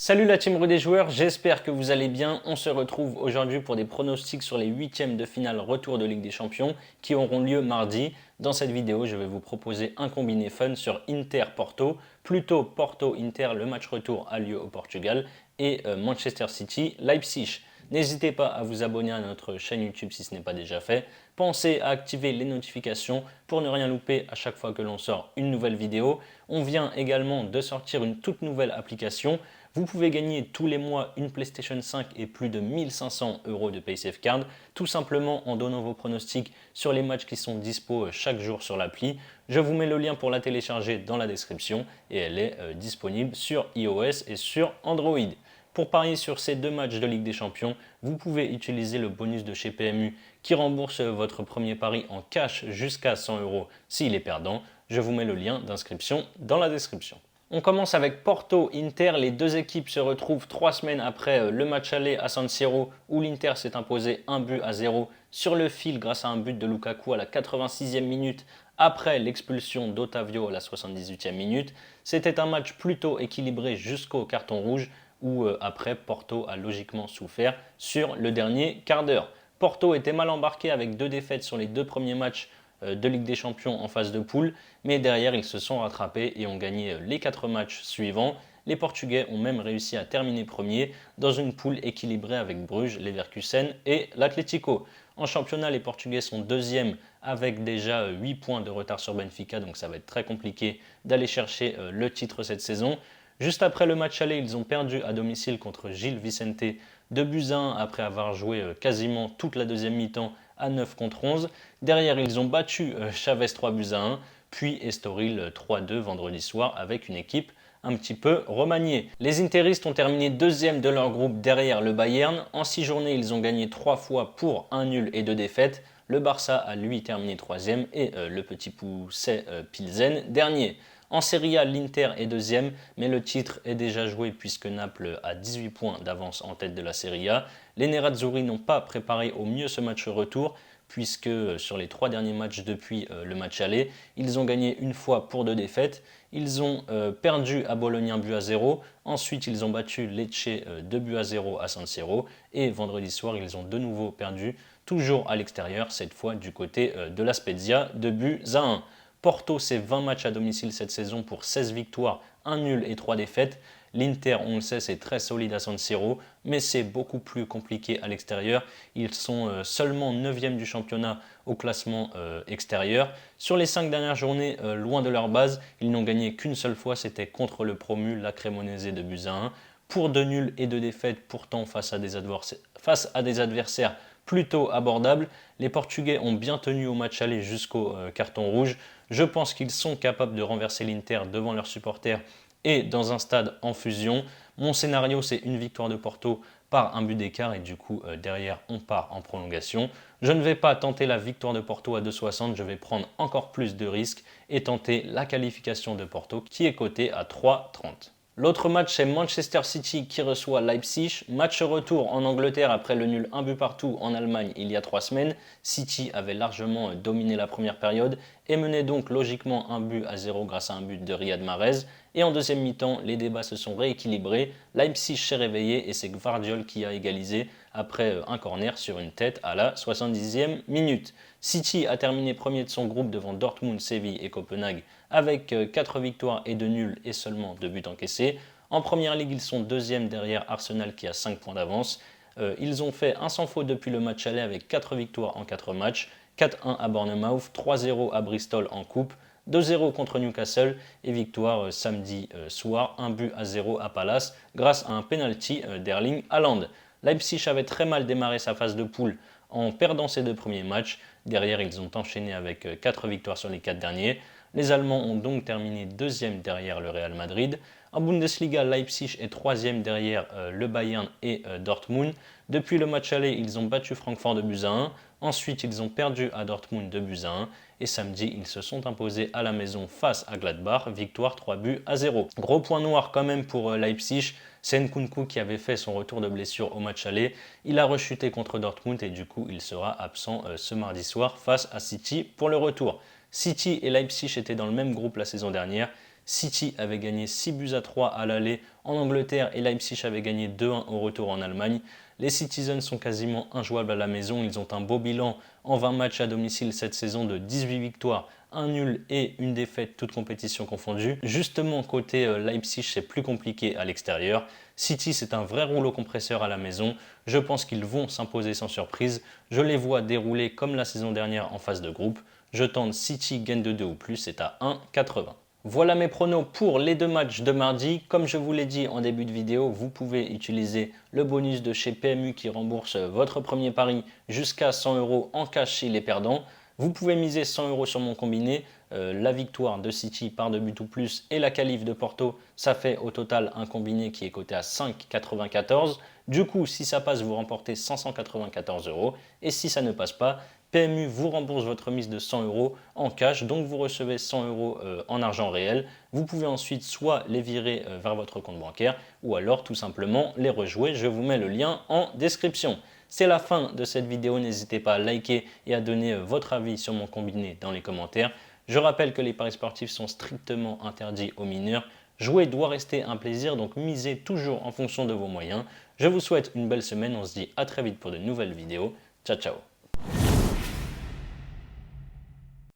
Salut la team Rue des joueurs, j'espère que vous allez bien. On se retrouve aujourd'hui pour des pronostics sur les huitièmes de finale retour de Ligue des Champions qui auront lieu mardi. Dans cette vidéo, je vais vous proposer un combiné fun sur Inter-Porto, plutôt Porto-Inter, le match retour a lieu au Portugal, et Manchester City-Leipzig. N'hésitez pas à vous abonner à notre chaîne YouTube si ce n'est pas déjà fait. Pensez à activer les notifications pour ne rien louper à chaque fois que l'on sort une nouvelle vidéo. On vient également de sortir une toute nouvelle application. Vous pouvez gagner tous les mois une PlayStation 5 et plus de 1500 € de PaySafeCard, tout simplement en donnant vos pronostics sur les matchs qui sont dispo chaque jour sur l'appli. Je vous mets le lien pour la télécharger dans la description et elle est disponible sur iOS et sur Android. Pour parier sur ces deux matchs de Ligue des Champions, vous pouvez utiliser le bonus de chez PMU qui rembourse votre premier pari en cash jusqu'à 100 € s'il est perdant. Je vous mets le lien d'inscription dans la description. On commence avec Porto-Inter. Les deux équipes se retrouvent 3 semaines après le match aller à San Siro où l'Inter s'est imposé 1-0 sur le fil grâce à un but de Lukaku à la 86e minute après l'expulsion d'Otavio à la 78e minute. C'était un match plutôt équilibré jusqu'au carton rouge où après Porto a logiquement souffert sur le dernier quart d'heure. Porto était mal embarqué avec 2 défaites sur les 2 premiers matchs de Ligue des Champions en phase de poule, mais derrière ils se sont rattrapés et ont gagné les 4 matchs suivants. Les Portugais ont même réussi à terminer premier dans une poule équilibrée avec Bruges, Leverkusen et l'Atlético. En championnat, les Portugais sont deuxièmes avec déjà 8 points de retard sur Benfica, donc ça va être très compliqué d'aller chercher le titre cette saison. Juste après le match aller, ils ont perdu à domicile contre Gil Vicente 2-1 après avoir joué quasiment toute la deuxième mi-temps à 9 contre 11. Derrière, ils ont battu Chavez 3-1, puis Estoril 3-2 vendredi soir avec une équipe un petit peu remaniée. Les Interistes ont terminé deuxième de leur groupe derrière le Bayern. En 6 journées, ils ont gagné 3 fois pour un nul et 2 défaites. Le Barça a lui terminé troisième et le petit pousset Pilsen dernier. En Serie A, l'Inter est deuxième, mais le titre est déjà joué puisque Naples a 18 points d'avance en tête de la Serie A. Les Nerazzurri n'ont pas préparé au mieux ce match retour, puisque sur les 3 derniers matchs depuis le match aller, ils ont gagné une fois pour 2 défaites. Ils ont perdu à Bologne 1-0, ensuite ils ont battu Lecce 2-0 à San Siro, et vendredi soir ils ont de nouveau perdu, toujours à l'extérieur, cette fois du côté de la Spezia, 2-1. Porto, c'est 20 matchs à domicile cette saison pour 16 victoires, 1 nul et 3 défaites. L'Inter, on le sait, c'est très solide à San Siro, mais c'est beaucoup plus compliqué à l'extérieur. Ils sont seulement 9e du championnat au classement extérieur. Sur les 5 dernières journées, loin de leur base, ils n'ont gagné qu'une seule fois, c'était contre le promu, la Cremonese de buts à 1. Pour 2 nuls et 2 défaites, pourtant face à des adversaires plutôt abordables, les Portugais ont bien tenu au match aller jusqu'au carton rouge. Je pense qu'ils sont capables de renverser l'Inter devant leurs supporters et dans un stade en fusion. Mon scénario, c'est une victoire de Porto par un but d'écart et du coup derrière on part en prolongation. Je ne vais pas tenter la victoire de Porto à 2,60, je vais prendre encore plus de risques et tenter la qualification de Porto qui est cotée à 3,30. L'autre match, c'est Manchester City qui reçoit Leipzig. Match retour en Angleterre après le nul 1 but partout en Allemagne il y a 3 semaines. City avait largement dominé la première période et menait donc logiquement 1-0 grâce à un but de Riyad Mahrez. Et en deuxième mi-temps, les débats se sont rééquilibrés. Leipzig s'est réveillé et c'est Gvardiol qui a égalisé après un corner sur une tête à la 70e minute. City a terminé premier de son groupe devant Dortmund, Séville et Copenhague avec 4 victoires et 2 nuls et seulement 2 buts encaissés. En première ligue, ils sont deuxième derrière Arsenal qui a 5 points d'avance. Ils ont fait un sans faute depuis le match aller avec 4 victoires en 4 matchs, 4-1 à Bournemouth, 3-0 à Bristol en coupe, 2-0 contre Newcastle et victoire samedi soir, 1-0 à Palace grâce à un penalty d'Erling Haaland. Leipzig avait très mal démarré sa phase de poule en perdant ses 2 premiers matchs. Derrière, ils ont enchaîné avec 4 victoires sur les 4 derniers. Les Allemands ont donc terminé deuxième derrière le Real Madrid. En Bundesliga, Leipzig est troisième derrière le Bayern et Dortmund. Depuis le match aller, ils ont battu Francfort de buts à 1. Ensuite, ils ont perdu à Dortmund 2 buts à 1. Et samedi, ils se sont imposés à la maison face à Gladbach, victoire 3-0. Gros point noir quand même pour Leipzig, c'est Nkunku qui avait fait son retour de blessure au match aller. Il a rechuté contre Dortmund et du coup, il sera absent ce mardi soir face à City pour le retour. City et Leipzig étaient dans le même groupe la saison dernière. City avait gagné 6 buts à 3 à l'aller en Angleterre et Leipzig avait gagné 2-1 au retour en Allemagne. Les Citizens sont quasiment injouables à la maison, ils ont un beau bilan en 20 matchs à domicile cette saison de 18 victoires, un nul et une défaite, toutes compétitions confondues. Justement, côté Leipzig, c'est plus compliqué à l'extérieur. City, c'est un vrai rouleau compresseur à la maison. Je pense qu'ils vont s'imposer sans surprise. Je les vois dérouler comme la saison dernière en phase de groupe. Je tente City gagne de 2 ou plus, c'est à 1,80. Voilà mes pronos pour les 2 matchs de mardi. Comme je vous l'ai dit en début de vidéo, vous pouvez utiliser le bonus de chez PMU qui rembourse votre premier pari jusqu'à 100 € en cash chez les perdants. Vous pouvez miser 100 € sur mon combiné. La victoire de City par 2 buts ou plus et la qualif de Porto, ça fait au total un combiné qui est coté à 5,94. Du coup, si ça passe, vous remportez 594 €. Et si ça ne passe pas, PMU vous rembourse votre mise de 100 € en cash, donc vous recevez 100 € en argent réel. Vous pouvez ensuite soit les virer vers votre compte bancaire ou alors tout simplement les rejouer. Je vous mets le lien en description. C'est la fin de cette vidéo, n'hésitez pas à liker et à donner votre avis sur mon combiné dans les commentaires. Je rappelle que les paris sportifs sont strictement interdits aux mineurs. Jouer doit rester un plaisir, donc misez toujours en fonction de vos moyens. Je vous souhaite une belle semaine, on se dit à très vite pour de nouvelles vidéos. Ciao ciao.